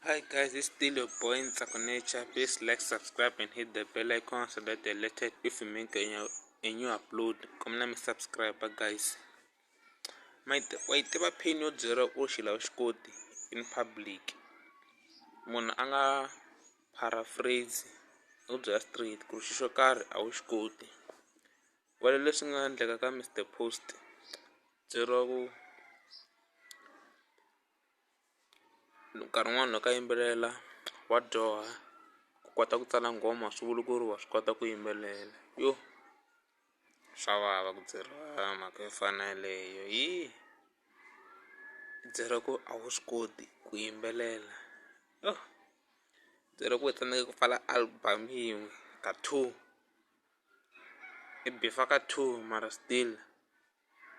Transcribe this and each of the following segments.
Hi guys, it's still your boy Xitsonga. Please like, subscribe and hit the bell icon so that you're alerted if we make a new upload. Come let me subscribe guys. Wait tiva pin yo byera u xi lava xikoti in public. Munhu a nga paraphrase u byela straight ku xi xo karhi a wu xikoti. Wale leswi nga endleka ka Mr. Post byeriwa ku nkarhi wun'wana loko a yimbelela wa dyoha ku kota ku tsala nghoma swi vula ku ri wa swi kota ku yimbelela. Yo swa vava ku byeriwa mhaka yo fana na yaleyo byeriwa ku a wu swi koti ku yimbelela. Byeriwa ku u tsandzeka ku pfala album yin'we ka 2 i bifa ka 2 mara still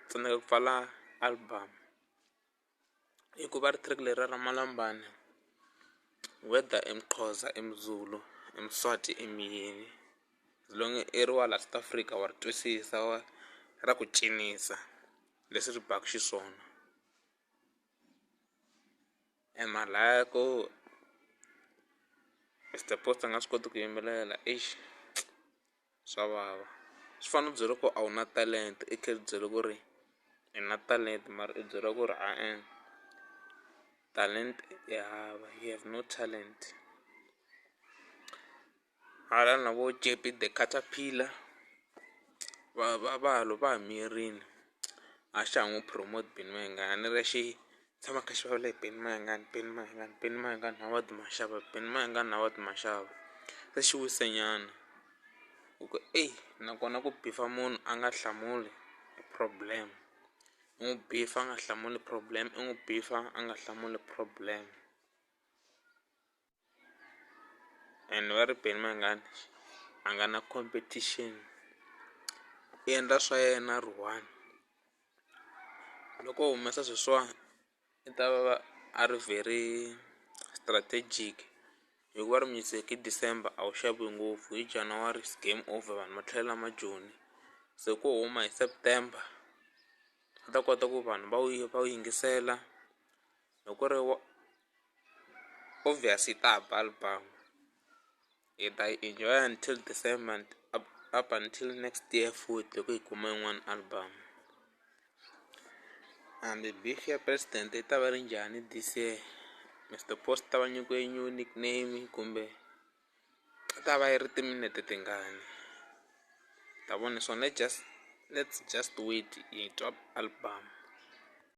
tsandzeka ku pfala album hikuva ri track leri ra Malambane whether i Mxhosa i Mzulu i Mswati i Muyeni long i ri wa la South Africa wa ri twisisa ra ku cinisa leswi ri baka xiswona. Malaya ku Mr. Post a nga swi koti ku yimbelela swa vava. Swi fana byela ku a wu na talent i kha byela ku ri i na talent mara i byela ku ri talent ya hava, you have no talent. Hala na vo Jeppy the caterpillar va ha miyerini a xa ha n'wi promote Benny Mayengani ra xi tshama kha xi vulavula hi Benny Mayengani na wadi maxava Benny Mayengani na wadi maxava se xi wise nyana u ku nakona ku bifa munhu a nga hlamuli problem u n'wi bifa a nga hlamuli problem i n'wi bifa a nga hlamuli problem. And va ri Benny Mayengani a nga na competition i endla swa yena ri one loko u humesa sweswiwani i ta va a ri very strategic hikuva ri music hi December a wu xaviwi ngopfu hi January is game over vanhu va tlhelela majoni se ku huma hi September a ta kota ku vanhu va wu yingisela loko ri obviously ta ha ba album hi ta yi enjoy until December up until next year futhi loko hi kuma yin'wana album. Hambi beef ya president yi ta va ri njhani this year Mr. Post ta va nyikiwe new nickname kumbe a ta va yi ri timinete tingani ta vona swona let's just wait hi twa album.